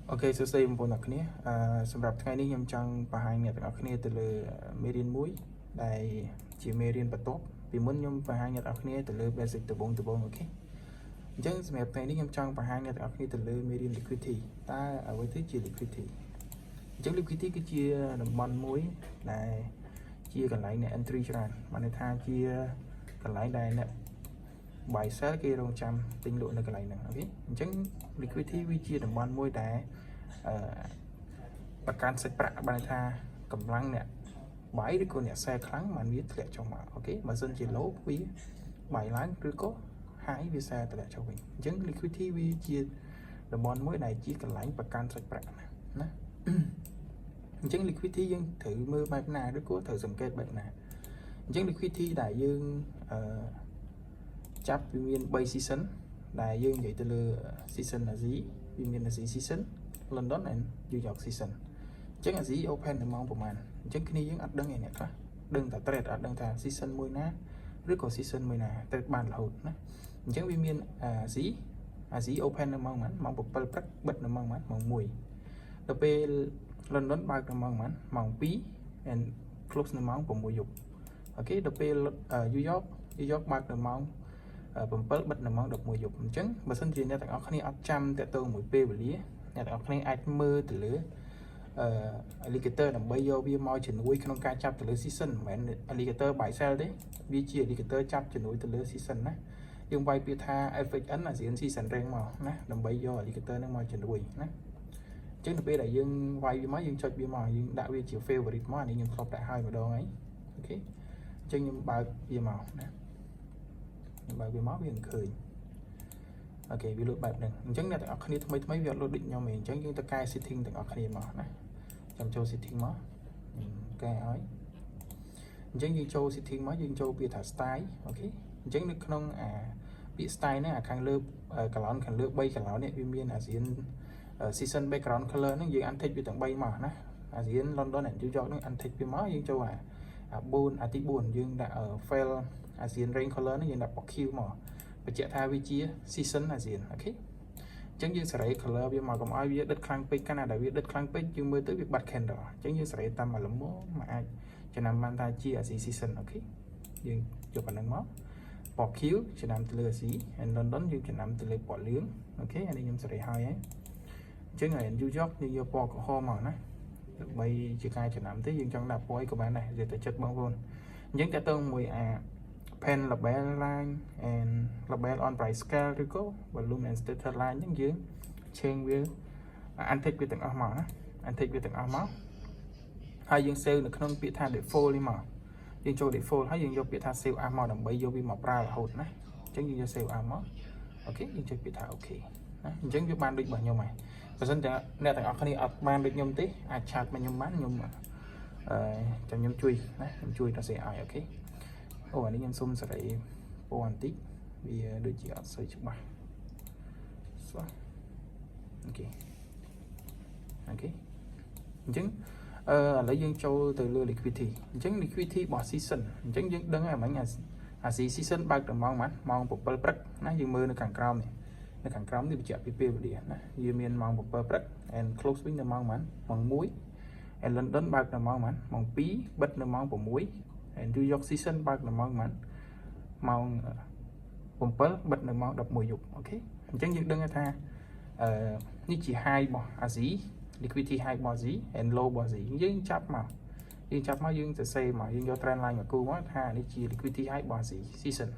Ok, so xây một bộ nhạc này. Sầm rạpថ្ងៃនេះខ្ញុំចង់បង្ហាញអ្នកទាំងអស់គ្នាទៅលើមេរៀនមួយដែលជាមេរៀនបន្ទាប់ពីមុនខ្ញុំបង្ហាញអ្នកទាំងអស់គ្នាទៅលើ basic ដំបូងអូខេអញ្ចឹងសម្រាប់ថ្ងៃនេះខ្ញុំចង់បង្ហាញអ្នកទាំងអស់គ្នាទៅលើមេរៀន liquidity តើអ្វីទៅជា liquidity អញ្ចឹង liquidity គឺជាតំបន់មួយដែលជាកន្លែងអ្នក entry ច្រើនបានន័យថាជាកន្លែងដែលអ្នក buy sell គេរងចាំទិញលក់នៅកន្លែងហ្នឹងអូខេអញ្ចឹង liquidity វាជាតំបន់មួយដែលប្រកាន់សាច់ប្រាក់បានថាកម្លាំងអ្នក buy ឬក៏អ្នក sell ខ្លាំងបានវាធ្លាក់ចុះមកអូខេបើសិនជា low វា buy ឡើងឬក៏ high វា sell ធ្លាក់ចុះវិញអញ្ចឹង liquidity វាជាតំបន់មួយដែលជាកន្លែងប្រកាន់សាច់ប្រាក់ណាអញ្ចឹង liquidity យើងត្រូវមើលបែបណាឬក៏ត្រូវសង្កេតបែបណាអញ្ចឹង liquidity ដែលយើងចាប់វាមាន3 season ដែលយើងនិយាយទៅលើ season Asia វាមាន Asia season London and New York season អញ្ចឹង Asia open នៅម៉ោងប្រហែលអញ្ចឹងគ្នាយើងអត់ដឹងឯអ្នកខ្លះដឹងតែ trade អត់ដឹងថា season មួយណាឬក៏ season មួយណា trade បានរហូតណាអញ្ចឹងវាមាន Asia open នៅម៉ោងប្រហែលម៉ោង7ព្រឹកបិទនៅម៉ោងប្រហែលម៉ោង1ដល់ពេល London បើកនៅម៉ោងប្រហែលម៉ោង2 and close នៅម៉ោង6យប់អូខេដល់ពេល New York បើកនៅម៉ោង7បិទនៅម៉ោង11យប់អញ្ចឹងបើសិនជាអ្នកទាំងអស់គ្នាអត់ចាំតទៅមួយពេលវេលាអ្នកទាំងអស់គ្នាអាចមើលទៅលើalligator ដើម្បីយកវាមកជំនួយក្នុងការចាប់ទៅលើ season មិនមែន alligator buy sell ទេវាជា alligator ចាប់ជំនួយទៅលើ season ណាយើងវាយពាក្យថា FXN ASEAN season rank មកណាដើម្បីយក alligator នឹងមកជំនួយណាអញ្ចឹងទៅពេលដែលយើងវាយវាមកយើងចុចវាមកយើងដាក់វាជា favorite មកអានេះខ្ញុំធ្លាប់ដាក់ឲ្យម្ដងហើយអូខេអញ្ចឹងខ្ញុំបើកវាមកណាបើវាមកវានឹងឃើញអូខេវាលុបបែបហ្នឹងអញ្ចឹងអ្នកទាំងអស់គ្នាថ្មីវាអត់លុបដូចខ្ញុំទេអញ្ចឹងយើងទៅកែ setting ទាំងអស់គ្នាមកណាចាំចូល setting មកកែឲ្យអញ្ចឹងយើងចូល setting មកយើងចូលពាក្យថា style អូខេអញ្ចឹងនៅក្នុងពាក្យ style ហ្នឹងខាងលើcolor ខាងលើ3 color នេះវាមាន ASEAN season background color ហ្នឹងយើង untick វាទាំង3មកណា ASEAN London and New York ហ្នឹង untick វាមកយើងចូល4ទី4យើងដាក់ fail ASEAN rank color នេះយើងដាក់បក Q មកបញ្ជាក់ថាវាជា season ASEAN អូខេអញ្ចឹងយើងសេរី color វាមកកុំឲ្យវាដិតខ្លាំងពេកកាលណាដែលវាដិតខ្លាំងពេកយើងមើលទៅវាបាត់ candle អញ្ចឹងយើងសេរីតាមមួយល្មមមកអាចចំណាំបានថាជា ASEAN season អូខេយើងយកប៉ុណ្្នឹងមកបក Q ចំណាំទៅលើ ASEAN and London យើងចំណាំទៅលើពណ៌លឿងអូខេអានេះខ្ញុំសេរីហើយអញ្ចឹងហើយ New York យើងយកពណ៌ក្រហមមកណាដើម្បីជាការចំណាំទេយើងចង់ដាក់ពណ៌អីក៏បានដែរនិយាយទៅចិត្តបងប្អូនអញ្ចឹងតើតើមួយpen label line and label on price scale ឬក៏ volume and status line អញ្ចឹងយើង change វា untick វាទាំងអស់មកណា untick វាទាំងអស់មកហើយយើង save នៅក្នុងពាក្យថា default នេះមកយើងចូល default ហើយយើងយកពាក្យថា save as មកដើម្បីយកវាមកប្រើរហូតណាអញ្ចឹងយើងយក save as មកអូខេយើងចុចពាក្យថា OK ណាអញ្ចឹងវាបានដូចរបស់ខ្ញុំហើយបើមិនតែអ្នកទាំងអស់គ្នាអត់បានដូចខ្ញុំទេអាចឆាតមកខ្ញុំបានខ្ញុំចាំខ្ញុំជួយណាខ្ញុំជួយដល់ share ឲ្យអូខេអូអានេះខ្ញុំសុំសេរីពណ៌បន្តិចវាដូចជាអត់សូវច្បាស់ស្វាអូខេអញ្ចឹងឥឡូវយើងចូលទៅលើ liquidity អញ្ចឹង liquidity របស់ season អញ្ចឹងយើងដឹងហើយមិញអា season បើកដល់ម៉ោងប៉ុន្មានម៉ោង7ព្រឹកណាយើងមើលនៅខាងក្រោមនេះនៅខាងក្រោមនេះបញ្ជាក់ពីពេលវេលាណាវាមានម៉ោង7ព្រឹក and close វិញនៅម៉ោងប៉ុន្មានម៉ោង1 and London បើកនៅម៉ោងប៉ុន្មានម៉ោង2បិទនៅម៉ោង6 and New York season បើកនៅម៉ោងប៉ុន្មានម៉ោង7បិទនៅម៉ោង11យប់អូខេអញ្ចឹងយើងដឹងថានេះជា high របស់ Asia liquidity high របស់ Asia and low របស់ Asia យើងចាប់មកយើងទៅសេមកយើងយក trend line មកគូមកថានេះជា liquidity high របស់ Asia season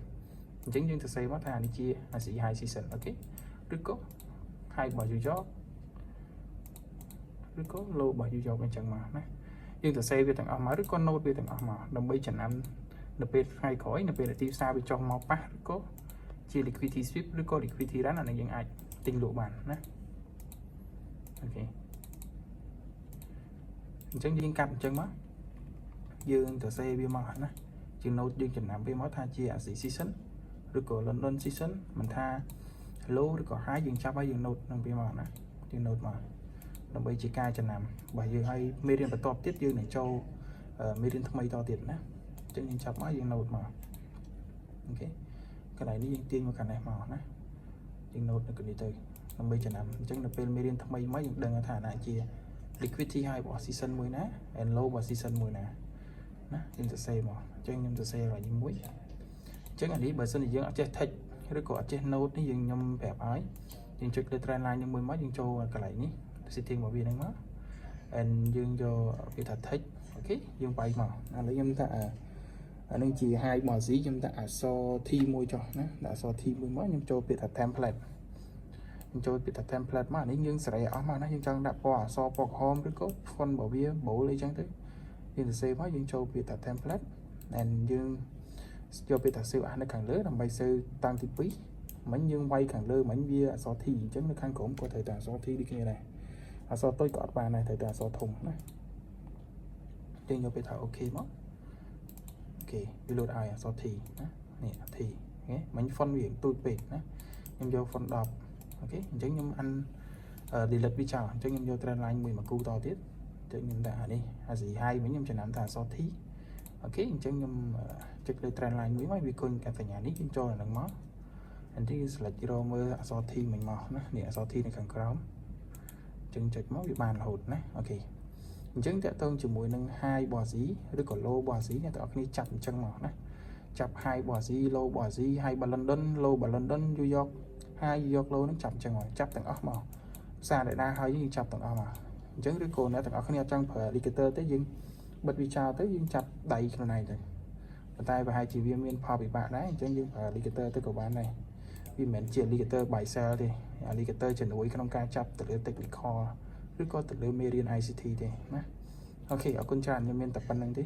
អញ្ចឹងយើងទៅសេមកថានេះជា Asia high season អូខេឬក៏ high របស់ New York ឬក៏ low របស់ New York អញ្ចឹងមកណាយើងទៅសេវាទាំងអស់មកឬក៏ note វាទាំងអស់មកដើម្បីចំណាំនៅពេលថ្ងៃក្រោយនៅពេលទីផ្សារវាចុះមកប៉ះឬក៏ជា liquidity sweep ឬក៏ liquidity run អានេះយើងអាចទិញលក់បានណាអូខេអញ្ចឹងយើងកាត់អញ្ចឹងមកយើងទៅសេវាមកណាជា note យើងចំណាំវាមកថាជា Asia season ឬក៏ London season មិនថា low ឬក៏ high យើងចាប់ឲ្យយើង note នឹងវាមកណាយើង note មកដើម្បីជាការចំណាំបើយើងឲ្យមេរៀនបន្តទៀតយើងនឹងចូលមេរៀនថ្មីតទៀតណាអញ្ចឹងយើងចាប់មកយើង note មកអូខេកន្លែងនេះយើងទាញមកខាងនេះមកណាយើង note នៅកន្លែងទៅ ដើម្បីចំណាំអញ្ចឹងនៅពេលមេរៀនថ្មីមកយើងដឹងថាណាជា liquidity high របស់ season មួយណា and low របស់ season មួយណាណាខ្ញុំសរសេរមកអញ្ចឹងខ្ញុំសរសេរឲ្យមួយអញ្ចឹងអានេះបើសិនជាយើងអត់ចេះ text ឬក៏អត់ចេះ note នេះយើងខ្ញុំប្រាប់ឲ្យយើងចុចលើ trend line នេះមួយមកយើងចូលកន្លែងនេះ setting របស់វាហ្នឹងមក and យើងយកវាថា text អូខេយើងបាយមកឥឡូវខ្ញុំថាអានឹងជា high របស់ Z ខ្ញុំដាក់អក្សរ T មួយចុះណាដាក់អក្សរ T មួយមកខ្ញុំចូលពាក្យថា template ខ្ញុំចូលពាក្យថា template មកនេះយើងសេរីអស់មកណាយើងចង់ដាក់ពណ៌អក្សរពណ៌ក្រហមឬក៏ font របស់វា bold អីចឹងទៅយើងសរសេរមកយើងចូលពាក្យថា template and យើងយកពាក្យថា save as នៅខាងលើដើម្បី save តាំងទី2មិញយើងវាយខាងលើមិញវាអក្សរ T អញ្ចឹងនៅខាងក្រោមក៏ត្រូវតែអក្សរ T ដូចគ្នាដែរអក្សរតូចក៏អត់បានដែរត្រូវតែអក្សរធំណាយើងយកពាក្យថា OK មកអូខេវាលោតឲ្យអក្សរ T ណានេះ T អូខេមិញ font វាទូចពេកណាខ្ញុំយក font 10អូខេអញ្ចឹងខ្ញុំអាន delete វាចោលអញ្ចឹងខ្ញុំយក trend line មួយមកគូតទៀតអញ្ចឹងខ្ញុំដាក់អានេះអាស៊ី high វិញខ្ញុំចំណាំថាអក្សរ T អូខេអញ្ចឹងខ្ញុំចុចលើ trend line មួយមកវាគុណកសញ្ញានេះខ្ញុំចូលអាហ្នឹងមកអញ្ចឹង select រកមើលអក្សរ T មិញមកណានេះអក្សរ T នៅខាងក្រោមអញ្ចឹងចុចមកវាបានរហូតណាអូខេអញ្ចឹងតើតើជាមួយនឹង high របស់ Z ឬក៏ low របស់ Z អ្នកទាំងអស់គ្នាចាប់អញ្ចឹងមកណាចាប់ high របស់ Z low របស់ Z high របស់ London low របស់ London យក high យក low ហ្នឹងចាប់អញ្ចឹងមកចាប់ទាំងអស់មកភាសាដែលណាហើយយើងចាប់ទាំងអស់មកអញ្ចឹងឬក៏អ្នកទាំងអស់គ្នាអត់ចង់ប្រើ indicator ទេយើងបិទវាចោលទៅយើងចាប់ដៃខ្លួនឯងទៅប៉ុន្តែប្រហែលជាវាមានផលពិបាកដែរអញ្ចឹងយើងប្រើ indicator ទៅក៏បានដែរវាមិនមែនជា indicator buy sell ទេ indicator ជំនួយក្នុងការចាប់ទៅលើ technical ឬក៏ទៅលើមេរៀន ICT ទេណាអូខេអរគុណច្រើនខ្ញុំមានតែប៉ុណ្្នឹងទេ